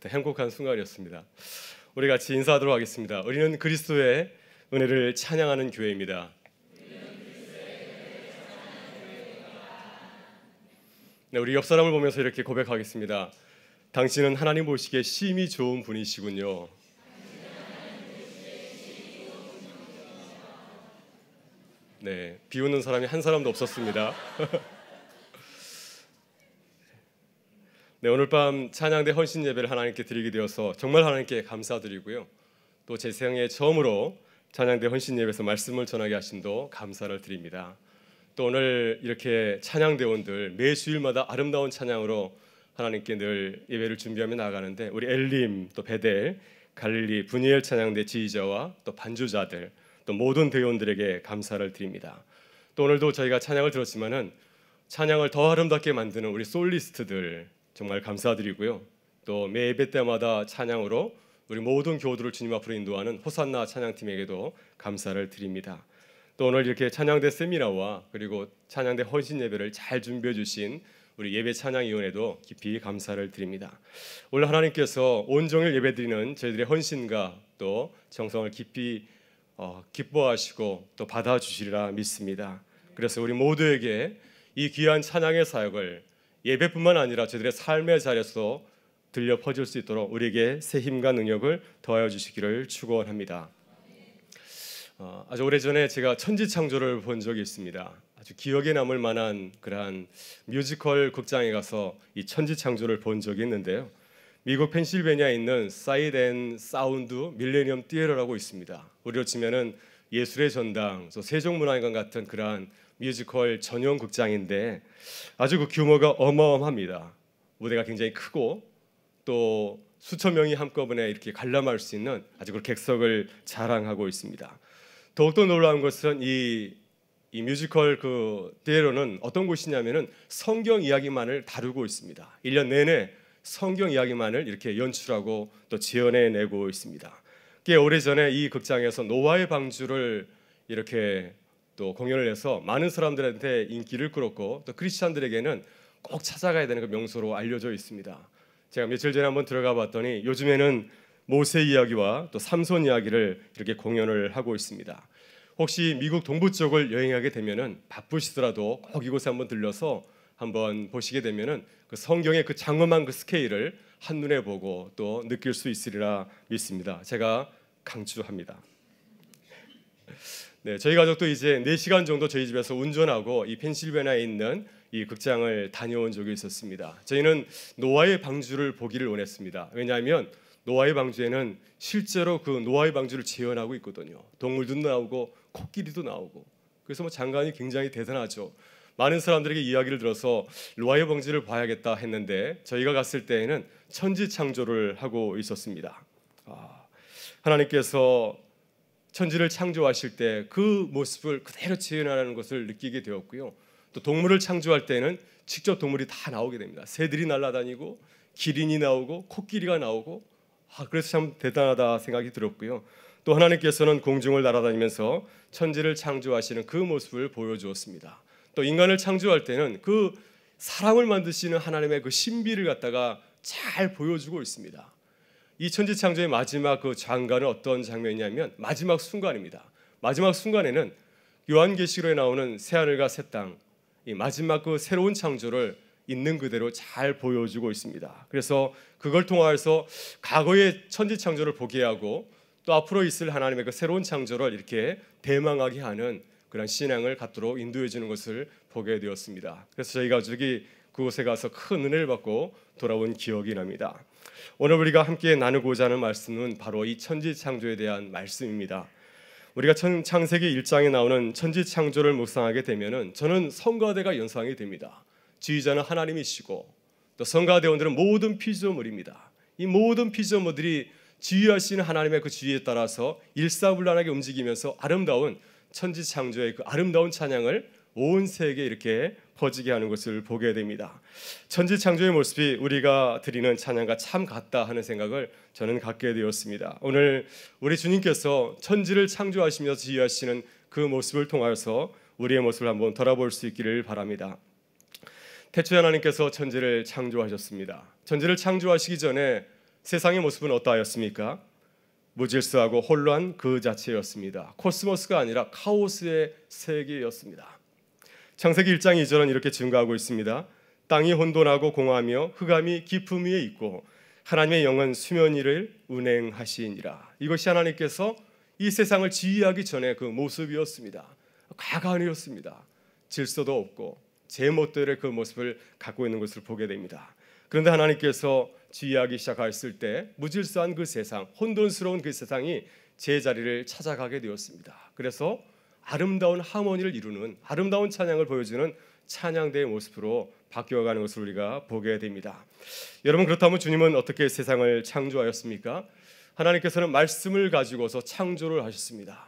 행복한 순간이었습니다. 우리 같이 인사하도록 하겠습니다. 우리는 그리스도의 은혜를 찬양하는 교회입니다. 네, 우리 옆 사람을 보면서 이렇게 고백하겠습니다. 당신은 하나님 보시기에 심히 좋은 분이시군요. 네, 비웃는 사람이 한 사람도 없었습니다. 네, 오늘 밤 찬양대 헌신 예배를 하나님께 드리게 되어서 정말 하나님께 감사드리고요. 또 제 생애 처음으로 찬양대 헌신 예배에서 말씀을 전하게 하심도 감사를 드립니다. 또 오늘 이렇게 찬양대원들 매 주일마다 아름다운 찬양으로 하나님께 늘 예배를 준비하며 나아가는데 우리 엘림, 또 베델, 갈릴리, 분이엘 찬양대 지휘자와 또 반주자들, 또 모든 대원들에게 감사를 드립니다. 또 오늘도 저희가 찬양을 들었지만은 찬양을 더 아름답게 만드는 우리 솔리스트들 정말 감사드리고요. 또 매 예배 때마다 찬양으로 우리 모든 교우들을 주님 앞으로 인도하는 호산나 찬양팀에게도 감사를 드립니다. 또 오늘 이렇게 찬양대 세미나와 그리고 찬양대 헌신 예배를 잘 준비해 주신 우리 예배 찬양위원회도 깊이 감사를 드립니다. 오늘 하나님께서 온종일 예배드리는 저희들의 헌신과 또 정성을 깊이 기뻐하시고 또 받아주시리라 믿습니다. 그래서 우리 모두에게 이 귀한 찬양의 사역을 예배뿐만 아니라 저희들의 삶의 자리에서 들려 퍼질 수 있도록 우리에게 새 힘과 능력을 더하여 주시기를 축원합니다. 아주 오래전에 제가 천지창조를 본 적이 있습니다. 아주 기억에 남을 만한 그러한 뮤지컬 극장에 가서 이 천지창조를 본 적이 있는데요. 미국 펜실베니아에 있는 사이드 앤 사운드 밀레니엄 티에터라고 있습니다. 우리로 치면은 예술의 전당, 세종문화회관 같은 그러한 뮤지컬 전용 극장인데 아주 그 규모가 어마어마합니다. 무대가 굉장히 크고 또 수천 명이 한꺼번에 이렇게 관람할 수 있는 아주 그 객석을 자랑하고 있습니다. 더욱더 놀라운 것은 이 뮤지컬 그 티에터는 어떤 곳이냐면은 성경 이야기만을 다루고 있습니다. 1년 내내 성경 이야기만을 이렇게 연출하고 또 지어내고 있습니다. 꽤 오래전에 이 극장에서 노아의 방주를 이렇게 또 공연을 해서 많은 사람들한테 인기를 끌었고 또 크리스찬들에게는 꼭 찾아가야 되는 그 명소로 알려져 있습니다. 제가 며칠 전에 한번 들어가 봤더니 요즘에는 모세 이야기와 또 삼손 이야기를 이렇게 공연을 하고 있습니다. 혹시 미국 동부 쪽을 여행하게 되면은 바쁘시더라도 꼭 이곳에 한번 들려서 한번 보시게 되면은 그 성경의 그 장엄한 그 스케일을 한눈에 보고 또 느낄 수 있으리라 믿습니다. 제가 강추합니다. 네, 저희 가족도 이제 4시간 정도 저희 집에서 운전하고 이 펜실베니아에 있는 이 극장을 다녀온 적이 있었습니다. 저희는 노아의 방주를 보기를 원했습니다. 왜냐하면 노아의 방주에는 실제로 그 노아의 방주를 재현하고 있거든요. 동물도 나오고 코끼리도 나오고 그래서 장관이 굉장히 대단하죠. 많은 사람들에게 이야기를 들어서 노아의 방주를 봐야겠다 했는데 저희가 갔을 때에는 천지창조를 하고 있었습니다. 하나님께서 천지를 창조하실 때 그 모습을 그대로 재현하는 것을 느끼게 되었고요. 또 동물을 창조할 때는 직접 동물이 다 나오게 됩니다. 새들이 날아다니고 기린이 나오고 코끼리가 나오고 그래서 참 대단하다 생각이 들었고요. 또 하나님께서는 공중을 날아다니면서 천지를 창조하시는 그 모습을 보여주었습니다. 또 인간을 창조할 때는 그 사람을 만드시는 하나님의 그 신비를 갖다가 잘 보여주고 있습니다. 이 천지창조의 마지막 그 장관은 어떤 장면이냐면 마지막 순간입니다. 마지막 순간에는 요한계시록에 나오는 새하늘과 새 땅, 이 마지막 그 새로운 창조를 있는 그대로 잘 보여주고 있습니다. 그래서 그걸 통해서 과거의 천지창조를 보게 하고 또 앞으로 있을 하나님의 그 새로운 창조를 이렇게 대망하게 하는 그런 신앙을 갖도록 인도해 주는 것을 보게 되었습니다. 그래서 저희 가족이 그곳에 가서 큰 은혜를 받고 돌아온 기억이 납니다. 오늘 우리가 함께 나누고자 하는 말씀은 바로 이 천지창조에 대한 말씀입니다. 우리가 창세기 1장에 나오는 천지창조를 묵상하게 되면은 저는 성가대가 연상이 됩니다. 지휘자는 하나님이시고 또 성가대원들은 모든 피조물입니다. 이 모든 피조물들이 지휘하시는 하나님의 그 지휘에 따라서 일사불란하게 움직이면서 아름다운 천지창조의 그 아름다운 찬양을 온 세계에 이렇게 퍼지게 하는 것을 보게 됩니다. 천지창조의 모습이 우리가 드리는 찬양과 참 같다 하는 생각을 저는 갖게 되었습니다. 오늘 우리 주님께서 천지를 창조하시며 지휘하시는 그 모습을 통하여서 우리의 모습을 한번 돌아볼 수 있기를 바랍니다. 태초에 하나님께서 천지를 창조하셨습니다. 천지를 창조하시기 전에 세상의 모습은 어떠하였습니까? 무질서하고 혼란 그 자체였습니다. 코스모스가 아니라 카오스의 세계였습니다. 창세기 1장 2절은 이렇게 증거하고 있습니다. 땅이 혼돈하고 공허하며 흑암이 깊음 위에 있고 하나님의 영은 수면 위를 운행하시니라. 이것이 하나님께서 이 세상을 지휘하기 전에 그 모습이었습니다. 가관이었습니다. 질서도 없고 제멋대로의 그 모습을 갖고 있는 것을 보게 됩니다. 그런데 하나님께서 지휘하기 시작하였을 때 무질서한 그 세상, 혼돈스러운 그 세상이 제자리를 찾아가게 되었습니다. 그래서 아름다운 하모니를 이루는 아름다운 찬양을 보여주는 찬양대의 모습으로 바뀌어가는 것을 우리가 보게 됩니다. 여러분, 그렇다면 주님은 어떻게 세상을 창조하였습니까? 하나님께서는 말씀을 가지고서 창조를 하셨습니다.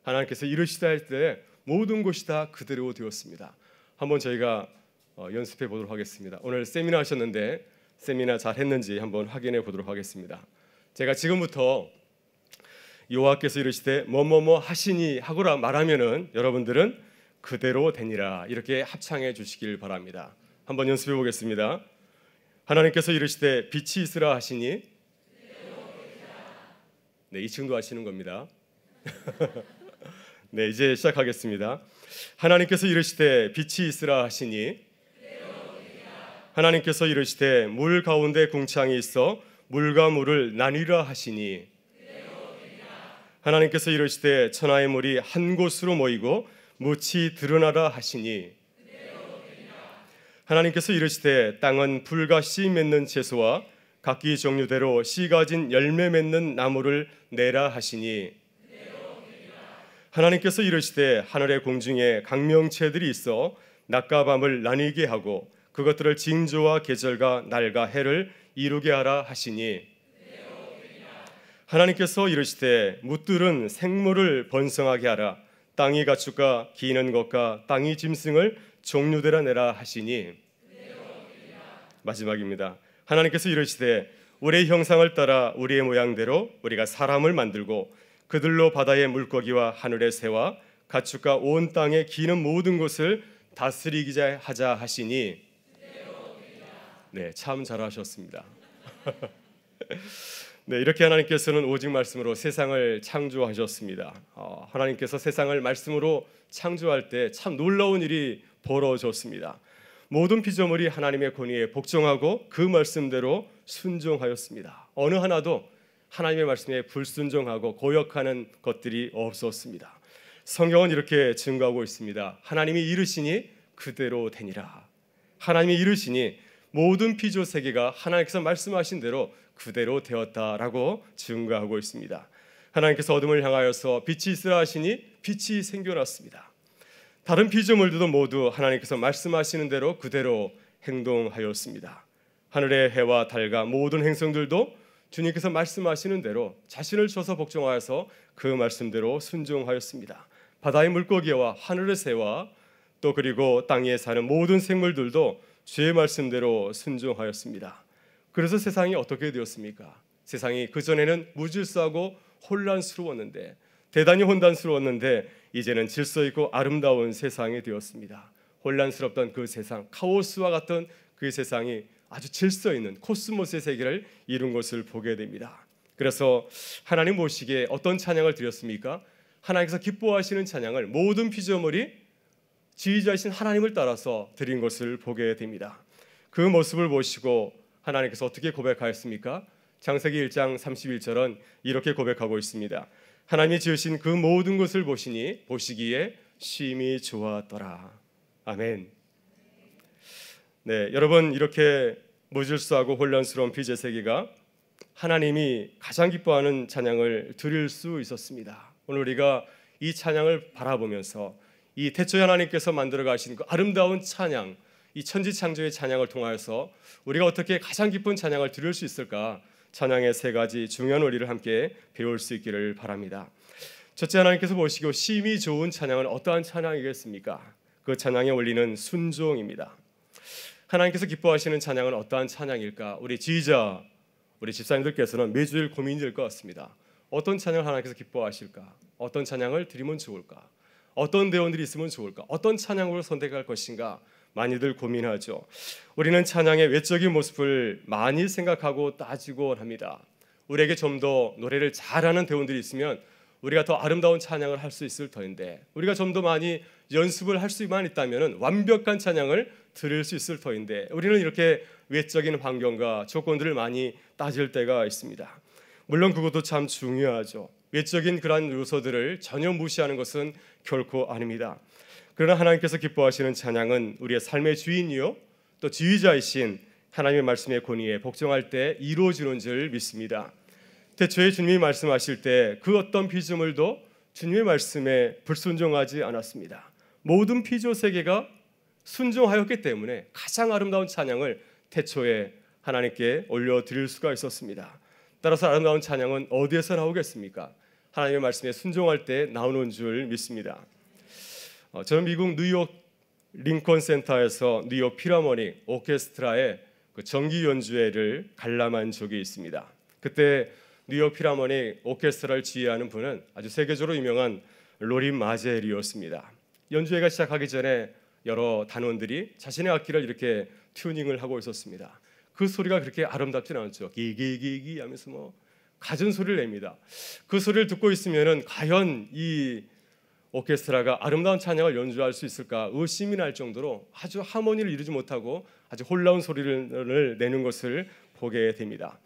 하나님께서 이르시다 할 때 모든 것이 다 그대로 되었습니다. 한번 저희가 연습해 보도록 하겠습니다. 오늘 세미나 하셨는데 세미나 잘 했는지 한번 확인해 보도록 하겠습니다. 제가 지금부터 여호와께서 이르시되 뭐뭐뭐 하시니 하고라 말하면은 여러분들은 그대로 되니라 이렇게 합창해 주시길 바랍니다. 한번 연습해 보겠습니다. 하나님께서 이르시되 빛이 있으라 하시니 네, 이 친구도 하시는 겁니다. 네, 이제 시작하겠습니다. 하나님께서 이르시되 빛이 있으라 하시니 하나님께서 이르시되 물 가운데 궁창이 있어 물과 물을 나뉘라 하시니 하나님께서 이르시되 천하의 물이 한 곳으로 모이고 묻이 드러나라 하시니 하나님께서 이르시되 땅은 불과 씨 맺는 채소와 각기 종류대로 씨 가진 열매 맺는 나무를 내라 하시니 하나님께서 이르시되 하늘의 공중에 강명체들이 있어 낮과 밤을 나뉘게 하고 그것들을 징조와 계절과 날과 해를 이루게 하라 하시니 하나님께서 이르시되 묻들은 생물을 번성하게 하라 땅이 가축과 기는 것과 땅이 짐승을 종류대로 내라 하시니 마지막입니다. 하나님께서 이르시되 우리의 형상을 따라 우리의 모양대로 우리가 사람을 만들고 그들로 바다의 물고기와 하늘의 새와 가축과 온 땅에 기는 모든 것을 다스리게 하자 하시니 네, 참 잘하셨습니다. 네, 이렇게 하나님께서는 오직 말씀으로 세상을 창조하셨습니다. 하나님께서 세상을 말씀으로 창조할 때 참 놀라운 일이 벌어졌습니다. 모든 피조물이 하나님의 권위에 복종하고 그 말씀대로 순종하였습니다. 어느 하나도 하나님의 말씀에 불순종하고 고역하는 것들이 없었습니다. 성경은 이렇게 증거하고 있습니다. 하나님이 이르시니 그대로 되니라. 하나님이 이르시니 모든 피조 세계가 하나님께서 말씀하신 대로 그대로 되었다라고 증거하고 있습니다. 하나님께서 어둠을 향하여서 빛이 있으라 하시니 빛이 생겨났습니다. 다른 피조물들도 모두 하나님께서 말씀하시는 대로 그대로 행동하였습니다. 하늘의 해와 달과 모든 행성들도 주님께서 말씀하시는 대로 자신을 줘서 복종하여서 그 말씀대로 순종하였습니다. 바다의 물고기와 하늘의 새와 또 그리고 땅에 사는 모든 생물들도 주의 말씀대로 순종하였습니다. 그래서 세상이 어떻게 되었습니까? 세상이 그전에는 무질서하고 혼란스러웠는데 대단히 혼란스러웠는데 이제는 질서 있고 아름다운 세상이 되었습니다. 혼란스럽던 그 세상, 카오스와 같던 그 세상이 아주 질서 있는 코스모스의 세계를 이룬 것을 보게 됩니다. 그래서 하나님 보시기에 어떤 찬양을 드렸습니까? 하나님께서 기뻐하시는 찬양을 모든 피조물이 지휘자이신 하나님을 따라서 드린 것을 보게 됩니다. 그 모습을 보시고 하나님께서 어떻게 고백하였습니까? 창세기 1장 31절은 이렇게 고백하고 있습니다. 하나님이 지으신 그 모든 것을 보시기에 심히 좋았더라. 아멘. 네, 여러분, 이렇게 무질서하고 혼란스러운 피조 세계가 하나님이 가장 기뻐하는 찬양을 드릴 수 있었습니다. 오늘 우리가 이 찬양을 바라보면서 이 태초에 하나님께서 만들어 가신 그 아름다운 찬양, 이 천지창조의 찬양을 통하여서 우리가 어떻게 가장 기쁜 찬양을 드릴 수 있을까? 찬양의 세 가지 중요한 원리를 함께 배울 수 있기를 바랍니다. 첫째, 하나님께서 보시고 심히 좋은 찬양은 어떠한 찬양이겠습니까? 그 찬양의 원리는 순종입니다. 하나님께서 기뻐하시는 찬양은 어떠한 찬양일까? 우리 지휘자, 우리 집사님들께서는 매주일 고민이 될 것 같습니다. 어떤 찬양을 하나님께서 기뻐하실까? 어떤 찬양을 드리면 좋을까? 어떤 대원들이 있으면 좋을까? 어떤 찬양으로 선택할 것인가? 많이들 고민하죠. 우리는 찬양의 외적인 모습을 많이 생각하고 따지곤 합니다. 우리에게 좀 더 노래를 잘하는 대원들이 있으면 우리가 더 아름다운 찬양을 할 수 있을 터인데, 우리가 좀 더 많이 연습을 할 수만 있다면 완벽한 찬양을 드릴 수 있을 터인데, 우리는 이렇게 외적인 환경과 조건들을 많이 따질 때가 있습니다. 물론 그것도 참 중요하죠. 외적인 그러한 요소들을 전혀 무시하는 것은 결코 아닙니다. 그러나 하나님께서 기뻐하시는 찬양은 우리의 삶의 주인이요 또 지휘자이신 하나님의 말씀의 권위에 복종할 때 이루어지는 줄 믿습니다. 태초에 주님이 말씀하실 때 그 어떤 피조물도 주님의 말씀에 불순종하지 않았습니다. 모든 피조 세계가 순종하였기 때문에 가장 아름다운 찬양을 태초에 하나님께 올려드릴 수가 있었습니다. 따라서 아름다운 찬양은 어디에서 나오겠습니까? 하나님의 말씀에 순종할 때 나오는 줄 믿습니다. 저는 미국 뉴욕 링컨 센터에서 뉴욕 필하모닉 오케스트라의 그 정기 연주회를 관람한 적이 있습니다. 그때 뉴욕 필하모닉 오케스트라를 지휘하는 분은 아주 세계적으로 유명한 로린 마젤이었습니다. 연주회가 시작하기 전에 여러 단원들이 자신의 악기를 이렇게 튜닝을 하고 있었습니다. 그 소리가 그렇게 아름답진 않죠. 기기기기 하면서 갖은 소리를 냅니다. 그 소리를 듣고 있으면은 과연 이 오케스트라가 아름다운 찬양을 연주할 수 있을까 의심이 날 정도로 아주 하모니를 이루지 못하고 아주 홀라운 소리를 내는 것을 보게 됩니다.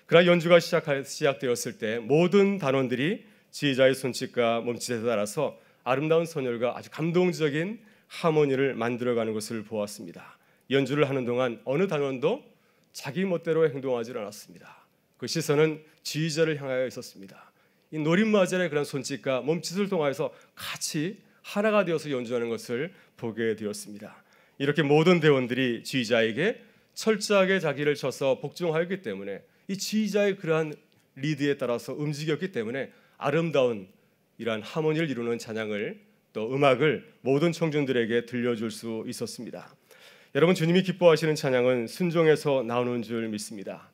그러나 연주가 시작되었을 때 모든 단원들이 지휘자의 손짓과 몸짓에 따라서 아름다운 선율과 아주 감동적인 하모니를 만들어가는 것을 보았습니다. 연주를 하는 동안 어느 단원도 자기 멋대로 행동하지 않았습니다. 그 시선은 지휘자를 향하여 있었습니다. 이 노린마젤의 그런 손짓과 몸짓을 통해서 같이 하나가 되어서 연주하는 것을 보게 되었습니다. 이렇게 모든 대원들이 지휘자에게 철저하게 자기를 쳐서 복종하였기 때문에 이 지휘자의 그러한 리드에 따라서 움직였기 때문에 아름다운 이러한 하모니를 이루는 찬양을 또 음악을 모든 청중들에게 들려줄 수 있었습니다. 여러분, 주님이 기뻐하시는 찬양은 순종에서 나오는 줄 믿습니다.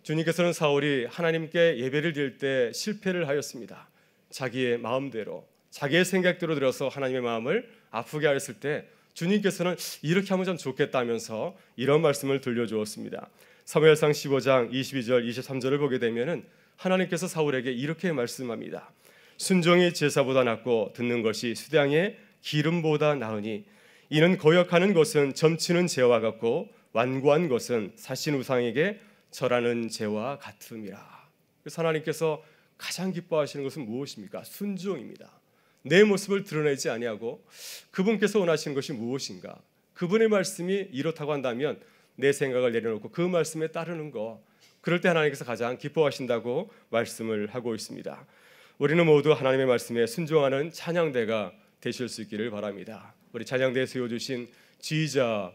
주님께서는 사울이 하나님께 예배를 드릴 때 실패를 하였습니다. 자기의 마음대로 자기의 생각대로 들어서 하나님의 마음을 아프게 하였을 때 주님께서는 이렇게 하면 좀 좋겠다면서 이런 말씀을 들려주었습니다. 사무엘상 15장 22절 23절을 보게 되면은 하나님께서 사울에게 이렇게 말씀합니다. 순종이 제사보다 낫고 듣는 것이 수량의 기름보다 나으니 이는 거역하는 것은 점치는 죄와 같고 완고한 것은 사신 우상에게 절하는 죄와 같음이라. 그래서 하나님께서 가장 기뻐하시는 것은 무엇입니까? 순종입니다. 내 모습을 드러내지 아니하고 그분께서 원하시는 것이 무엇인가? 그분의 말씀이 이렇다고 한다면 내 생각을 내려놓고 그 말씀에 따르는 거, 그럴 때 하나님께서 가장 기뻐하신다고 말씀을 하고 있습니다. 우리는 모두 하나님의 말씀에 순종하는 찬양대가 되실 수 있기를 바랍니다. 우리 찬양대에 세워주신 지휘자,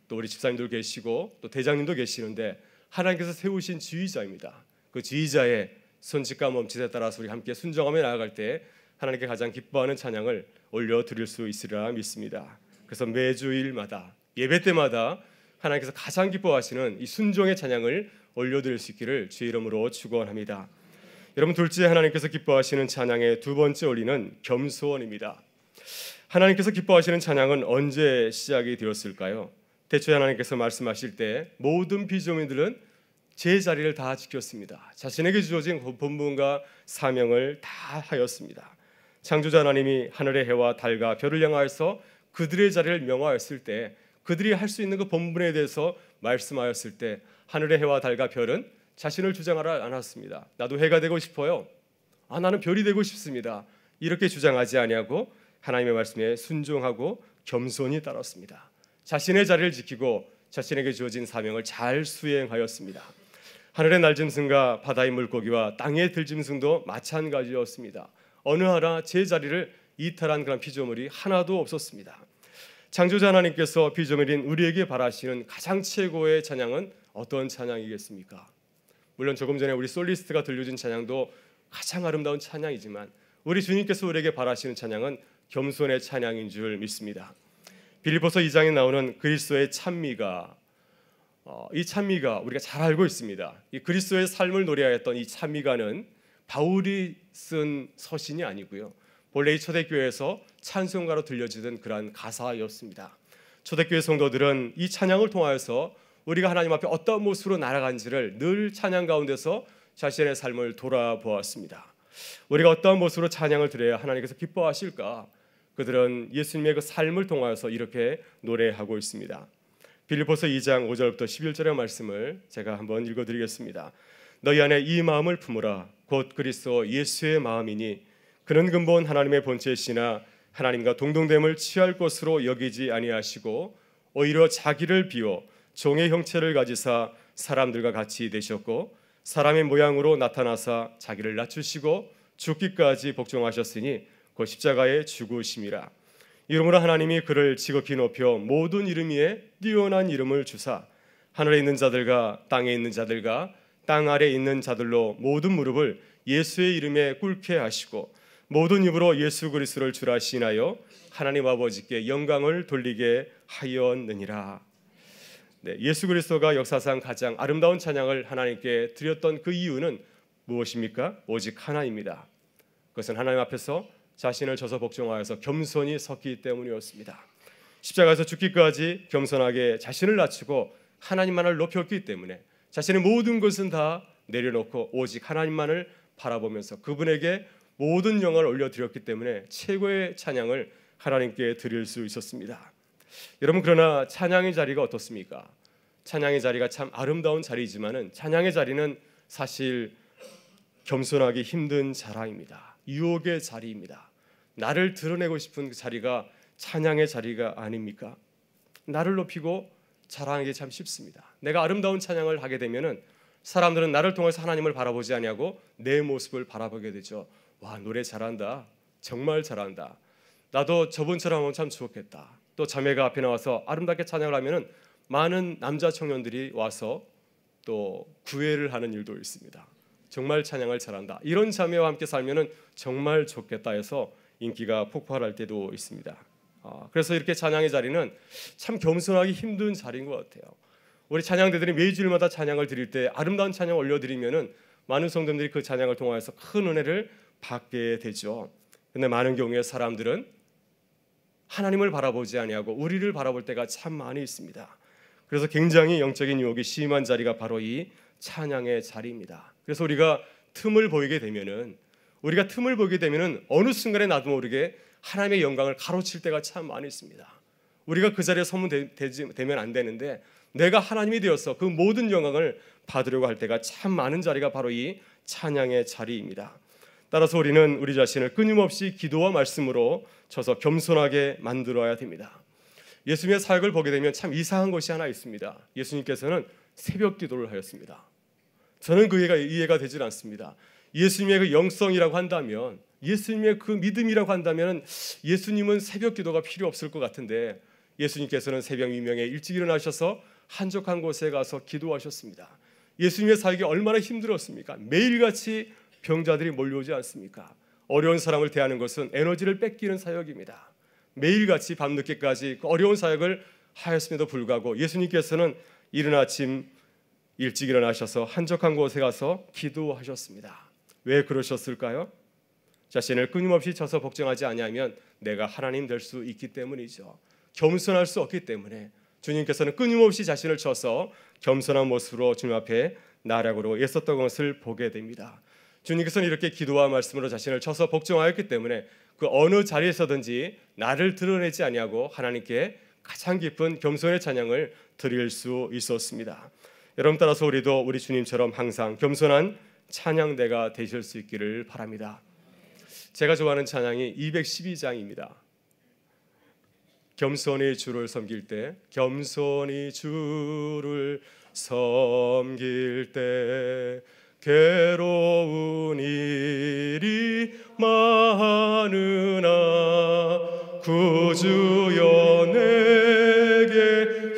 또 우리 집사님도 계시고 또 대장님도 계시는데 하나님께서 세우신 지휘자입니다. 그 지휘자의 손짓과 몸짓에 따라서 우리 함께 순종하며 나아갈 때 하나님께 가장 기뻐하는 찬양을 올려드릴 수 있으리라 믿습니다. 그래서 매주일마다 예배 때마다 하나님께서 가장 기뻐하시는 이 순종의 찬양을 올려드릴 수 있기를 주의 이름으로 축원합니다. 여러분, 둘째 하나님께서 기뻐하시는 찬양의 두 번째 원리는 겸손입니다. 하나님께서 기뻐하시는 찬양은 언제 시작이 되었을까요? 태초에 하나님께서 말씀하실 때 모든 피조물들은 제 자리를 다 지켰습니다. 자신에게 주어진 본분과 사명을 다 하였습니다. 창조자 하나님이 하늘의 해와 달과 별을 향하여서 그들의 자리를 명하였을 때, 그들이 할 수 있는 그 본분에 대해서 말씀하였을 때 하늘의 해와 달과 별은 자신을 주장하지 않았습니다. 나도 해가 되고 싶어요. 나는 별이 되고 싶습니다. 이렇게 주장하지 아니하고 하나님의 말씀에 순종하고 겸손히 따랐습니다. 자신의 자리를 지키고 자신에게 주어진 사명을 잘 수행하였습니다. 하늘의 날짐승과 바다의 물고기와 땅의 들짐승도 마찬가지였습니다. 어느 하나 제 자리를 이탈한 그런 피조물이 하나도 없었습니다. 창조자 하나님께서 피조물인 우리에게 바라시는 가장 최고의 찬양은 어떤 찬양이겠습니까? 물론 조금 전에 우리 솔리스트가 들려준 찬양도 가장 아름다운 찬양이지만 우리 주님께서 우리에게 바라시는 찬양은 겸손의 찬양인 줄 믿습니다. 빌립보서 2장에 나오는 그리스도의 찬미가, 이 찬미가 우리가 잘 알고 있습니다. 이 그리스도의 삶을 노래하였던 이 찬미가는 바울이 쓴 서신이 아니고요, 본래 이 초대교회에서 찬송가로 들려지던 그러한 가사였습니다. 초대교회 성도들은 이 찬양을 통하여서 우리가 하나님 앞에 어떤 모습으로 나아간지를 늘 찬양 가운데서 자신의 삶을 돌아보았습니다. 우리가 어떤 모습으로 찬양을 드려야 하나님께서 기뻐하실까? 그들은 예수님의 그 삶을 통하여서 이렇게 노래하고 있습니다. 빌립보서 2장 5절부터 11절의 말씀을 제가 한번 읽어드리겠습니다. 너희 안에 이 마음을 품으라. 곧 그리스도 예수의 마음이니 그는 근본 하나님의 본체시나 하나님과 동등됨을 취할 것으로 여기지 아니하시고 오히려 자기를 비워 종의 형체를 가지사 사람들과 같이 되셨고 사람의 모양으로 나타나사 자기를 낮추시고 죽기까지 복종하셨으니 곧 십자가에 죽으심이라. 이러므로 하나님이 그를 지극히 높여 모든 이름 위에 뛰어난 이름을 주사 하늘에 있는 자들과 땅에 있는 자들과 땅 아래 있는 자들로 모든 무릎을 예수의 이름에 꿇게 하시고 모든 입으로 예수 그리스도를 주라 시인하여 하나님 아버지께 영광을 돌리게 하였느니라. 네, 예수 그리스도가 역사상 가장 아름다운 찬양을 하나님께 드렸던 그 이유는 무엇입니까? 오직 하나입니다. 그것은 하나님 앞에서 자신을 져서 복종하여서 겸손히 섰기 때문이었습니다. 십자가에서 죽기까지 겸손하게 자신을 낮추고 하나님만을 높였기 때문에 자신의 모든 것은 다 내려놓고 오직 하나님만을 바라보면서 그분에게 모든 영광을 올려드렸기 때문에 최고의 찬양을 하나님께 드릴 수 있었습니다. 여러분, 그러나 찬양의 자리가 어떻습니까? 찬양의 자리가 참 아름다운 자리이지만은 찬양의 자리는 사실 겸손하기 힘든 자리입니다. 유혹의 자리입니다. 나를 드러내고 싶은 그 자리가 찬양의 자리가 아닙니까? 나를 높이고 자랑하기 참 쉽습니다. 내가 아름다운 찬양을 하게 되면은 사람들은 나를 통해서 하나님을 바라보지 아니하고 내 모습을 바라보게 되죠. 와, 노래 잘한다. 정말 잘한다. 나도 저분처럼 하면 참 좋겠다. 또 자매가 앞에 나와서 아름답게 찬양을 하면은 많은 남자 청년들이 와서 또 구애를 하는 일도 있습니다. 정말 찬양을 잘한다. 이런 자매와 함께 살면은 정말 좋겠다 해서 인기가 폭발할 때도 있습니다. 그래서 이렇게 찬양의 자리는 참 겸손하기 힘든 자리인 것 같아요. 우리 찬양대들이 매주일마다 찬양을 드릴 때 아름다운 찬양 올려드리면은 많은 성도들이 그 찬양을 통하여서 큰 은혜를 받게 되죠. 근데 많은 경우에 사람들은 하나님을 바라보지 아니하고 우리를 바라볼 때가 참 많이 있습니다. 그래서 굉장히 영적인 유혹이 심한 자리가 바로 이 찬양의 자리입니다. 그래서 우리가 틈을 보이게 되면은 어느 순간에 나도 모르게 하나님의 영광을 가로칠 때가 참 많이 있습니다. 우리가 그 자리에 서면 되면 안 되는데 내가 하나님이 되어서 그 모든 영광을 받으려고 할 때가 참 많은 자리가 바로 이 찬양의 자리입니다. 따라서 우리는 우리 자신을 끊임없이 기도와 말씀으로 쳐서 겸손하게 만들어야 됩니다. 예수님의 사역을 보게 되면 참 이상한 것이 하나 있습니다. 예수님께서는 새벽 기도를 하였습니다. 저는 그 이해가 되질 않습니다. 예수님의 그 영성이라고 한다면, 예수님의 그 믿음이라고 한다면 예수님은 새벽 기도가 필요 없을 것 같은데 예수님께서는 새벽 미명에 일찍 일어나셔서 한적한 곳에 가서 기도하셨습니다. 예수님의 사역이 얼마나 힘들었습니까? 매일같이 병자들이 몰려오지 않습니까? 어려운 사람을 대하는 것은 에너지를 뺏기는 사역입니다. 매일같이 밤늦게까지 그 어려운 사역을 하였음에도 불구하고 예수님께서는 이른 아침 일찍 일어나셔서 한적한 곳에 가서 기도하셨습니다. 왜 그러셨을까요? 자신을 끊임없이 쳐서 복종하지 아니하면 내가 하나님 될 수 있기 때문이죠. 겸손할 수 없기 때문에 주님께서는 끊임없이 자신을 쳐서 겸손한 모습으로 주님 앞에 나락으로 애썼던 것을 보게 됩니다. 주님께서는 이렇게 기도와 말씀으로 자신을 쳐서 복종하였기 때문에 그 어느 자리에서든지 나를 드러내지 아니하고 하나님께 가장 깊은 겸손의 찬양을 드릴 수 있었습니다. 여러분, 따라서 우리도 우리 주님처럼 항상 겸손한 찬양대가 되실 수 있기를 바랍니다. 제가 좋아하는 찬양이 212장입니다. 겸손히 주를 섬길 때, 겸손히 주를 섬길 때 괴로운 일이 많으나 구주여 내게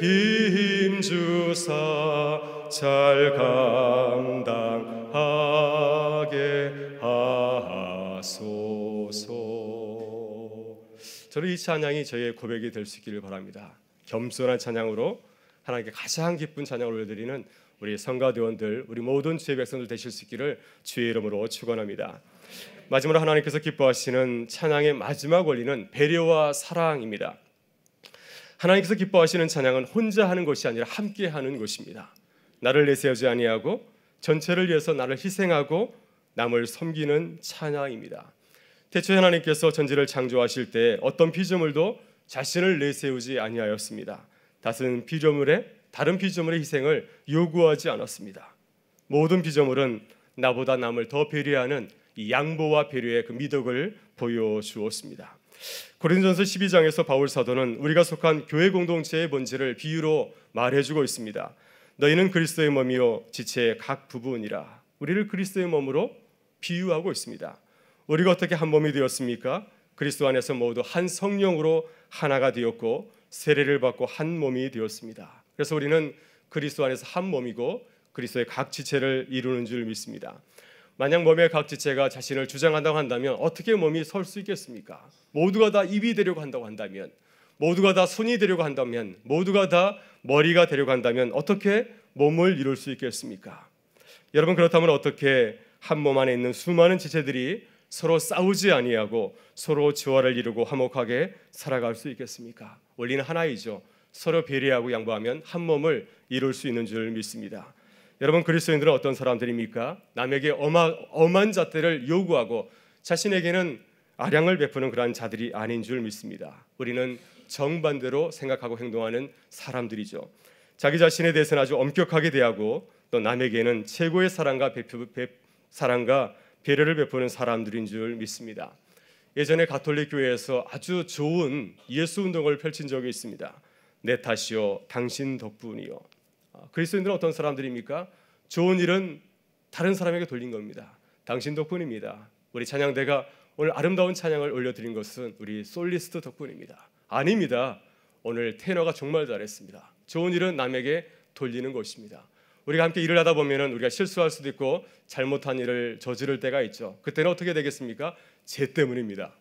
힘주사 잘 감당하게 하소서. 저는 이 찬양이 저의 고백이 될 수 있기를 바랍니다. 겸손한 찬양으로 하나님께 가장 기쁜 찬양을 올려드리는 우리 성가대원들, 우리 모든 주의 백성들 되실 수 있기를 주의 이름으로 축원합니다. 마지막으로 하나님께서 기뻐하시는 찬양의 마지막 원리는 배려와 사랑입니다. 하나님께서 기뻐하시는 찬양은 혼자 하는 것이 아니라 함께 하는 것입니다. 나를 내세우지 아니하고 전체를 위해서 나를 희생하고 남을 섬기는 찬양입니다. 태초에 하나님께서 천지를 창조하실 때 어떤 피조물도 자신을 내세우지 아니하였습니다. 다른 피조물의 희생을 요구하지 않았습니다. 모든 피조물은 나보다 남을 더 배려하는 이 양보와 배려의 그 미덕을 보여주었습니다. 고린도전서 12장에서 바울 사도는 우리가 속한 교회 공동체의 본질을 비유로 말해주고 있습니다. 너희는 그리스도의 몸이요 지체의 각 부분이라. 우리를 그리스도의 몸으로 비유하고 있습니다. 우리가 어떻게 한 몸이 되었습니까? 그리스도 안에서 모두 한 성령으로 하나가 되었고 세례를 받고 한 몸이 되었습니다. 그래서 우리는 그리스도 안에서 한 몸이고 그리스도의 각 지체를 이루는 줄 믿습니다. 만약 몸의 각 지체가 자신을 주장한다고 한다면 어떻게 몸이 설 수 있겠습니까? 모두가 다 입이 되려고 한다고 한다면, 모두가 다 손이 되려고 한다면, 모두가 다 머리가 되려고 한다면 어떻게 몸을 이룰 수 있겠습니까? 여러분, 그렇다면 어떻게 한 몸 안에 있는 수많은 지체들이 서로 싸우지 아니하고 서로 조화를 이루고 화목하게 살아갈 수 있겠습니까? 원리는 하나이죠. 서로 배려하고 양보하면 한 몸을 이룰 수 있는 줄 믿습니다. 여러분, 그리스도인들은 어떤 사람들입니까? 남에게 엄한 잣대를 요구하고 자신에게는 아량을 베푸는 그러한 자들이 아닌 줄 믿습니다. 우리는 정반대로 생각하고 행동하는 사람들이죠. 자기 자신에 대해서는 아주 엄격하게 대하고 또 남에게는 최고의 사랑과 배려를 베푸는 사람들인 줄 믿습니다. 예전에 가톨릭 교회에서 아주 좋은 예수 운동을 펼친 적이 있습니다. 내 탓이요 당신 덕분이요. 그리스도인들은 어떤 사람들입니까? 좋은 일은 다른 사람에게 돌린 겁니다. 당신 덕분입니다. 우리 찬양대가 오늘 아름다운 찬양을 올려드린 것은 우리 솔리스트 덕분입니다. 아닙니다. 오늘 테너가 정말 잘했습니다. 좋은 일은 남에게 돌리는 것입니다. 우리가 함께 일을 하다 보면 우리가 실수할 수도 있고 잘못한 일을 저지를 때가 있죠. 그때는 어떻게 되겠습니까? 제 때문입니다.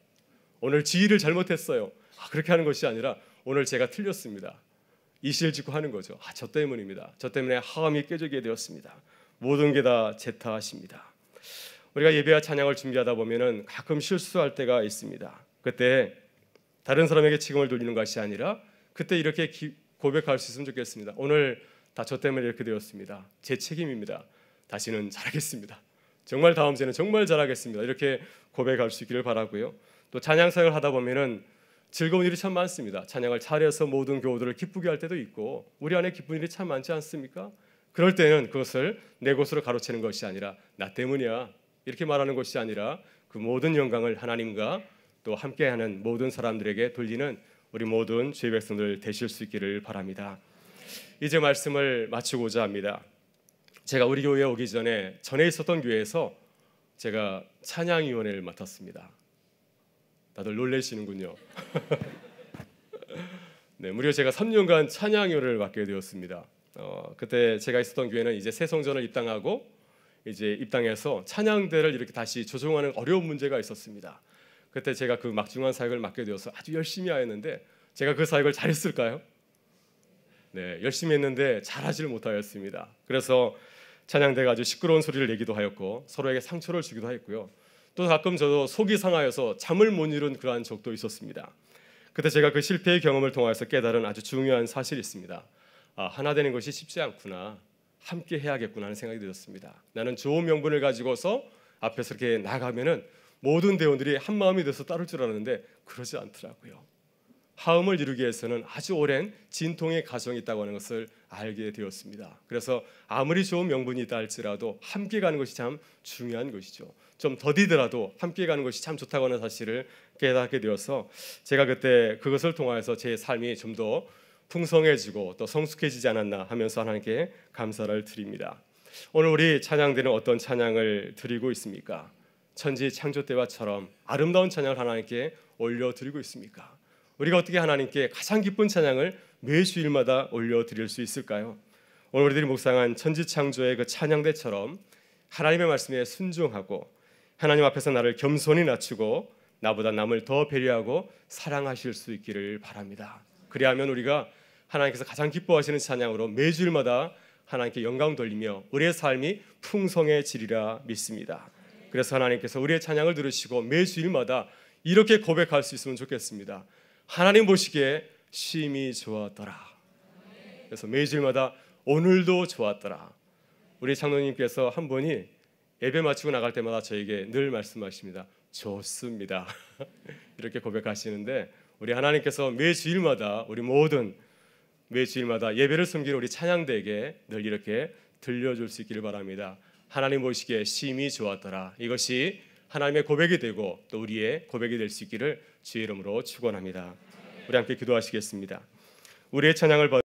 오늘 지휘를 잘못했어요. 그렇게 하는 것이 아니라 오늘 제가 틀렸습니다. 이실 짓고 하는 거죠. 저 때문입니다. 저 때문에 하음이 깨지게 되었습니다. 모든 게 다 제 탓입니다. 우리가 예배와 찬양을 준비하다 보면은 가끔 실수할 때가 있습니다. 그때 다른 사람에게 책임을 돌리는 것이 아니라 그때 이렇게 고백할 수 있으면 좋겠습니다. 오늘 다 저 때문에 이렇게 되었습니다. 제 책임입니다. 다시는 잘하겠습니다. 정말 다음 주에는 정말 잘하겠습니다. 이렇게 고백할 수 있기를 바라고요. 또 찬양 사역을 하다 보면은 즐거운 일이 참 많습니다. 찬양을 잘해서 모든 교우들을 기쁘게 할 때도 있고 우리 안에 기쁜 일이 참 많지 않습니까? 그럴 때는 그것을 내 것으로 가로채는 것이 아니라 나 때문이야 이렇게 말하는 것이 아니라 그 모든 영광을 하나님과 또 함께하는 모든 사람들에게 돌리는 우리 모든 주의 백성들 되실 수 있기를 바랍니다. 이제 말씀을 마치고자 합니다. 제가 우리 교회에 오기 전에 있었던 교회에서 제가 찬양위원회를 맡았습니다. 다들 놀라시는군요. 네, 무려 제가 3년간 찬양위원회를 맡게 되었습니다. 그때 제가 있었던 교회는 이제 새 성전을 입당하고 이제 입당해서 찬양대를 이렇게 다시 조정하는 어려운 문제가 있었습니다. 그때 제가 그 막중한 사역을 맡게 되어서 아주 열심히 하였는데 제가 그 사역을 잘했을까요? 네, 열심히 했는데 잘하지를 못하였습니다. 그래서 찬양대가 아주 시끄러운 소리를 내기도 하였고 서로에게 상처를 주기도 했고요. 또 가끔 저도 속이 상하여서 잠을 못 이룬 그러한 적도 있었습니다. 그때 제가 그 실패의 경험을 통해서 깨달은 아주 중요한 사실이 있습니다. 하나 되는 것이 쉽지 않구나. 함께 해야겠구나 하는 생각이 들었습니다. 나는 좋은 명분을 가지고서 앞에서 이렇게 나가면은 모든 대원들이 한 마음이 돼서 따를 줄 알았는데 그러지 않더라고요. 화음을 이루기 위해서는 아주 오랜 진통의 과정이 있다고 하는 것을 알게 되었습니다. 그래서 아무리 좋은 명분이 있다 할지라도 함께 가는 것이 참 중요한 것이죠. 좀 더디더라도 함께 가는 것이 참 좋다고 하는 사실을 깨닫게 되어서 제가 그때 그것을 통하여서 제 삶이 좀 더 풍성해지고 또 성숙해지지 않았나 하면서 하나님께 감사를 드립니다. 오늘 우리 찬양대는 어떤 찬양을 드리고 있습니까? 천지 창조 때와처럼 아름다운 찬양을 하나님께 올려드리고 있습니까? 우리가 어떻게 하나님께 가장 기쁜 찬양을 매 주일마다 올려드릴 수 있을까요? 오늘 우리들이 묵상한 천지 창조의 그 찬양대처럼 하나님의 말씀에 순종하고 하나님 앞에서 나를 겸손히 낮추고 나보다 남을 더 배려하고 사랑하실 수 있기를 바랍니다. 그리하면 우리가 하나님께서 가장 기뻐하시는 찬양으로 매주일마다 하나님께 영광 돌리며 우리의 삶이 풍성해지리라 믿습니다. 그래서 하나님께서 우리의 찬양을 들으시고 매주일마다 이렇게 고백할 수 있으면 좋겠습니다. 하나님 보시기에 심히 좋았더라. 그래서 매주일마다 오늘도 좋았더라. 우리 장로님께서 한 분이 예배 마치고 나갈 때마다 저에게 늘 말씀하십니다. 좋습니다. 이렇게 고백하시는데 우리 하나님께서 매주일마다 우리 모든 매주일마다 예배를 섬기는 우리 찬양대에게 늘 이렇게 들려줄 수 있기를 바랍니다. 하나님 보시기에 심히 좋았더라. 이것이 하나님의 고백이 되고 또 우리의 고백이 될 수 있기를 주의 이름으로 축원합니다. 우리 함께 기도하시겠습니다. 우리의 찬양을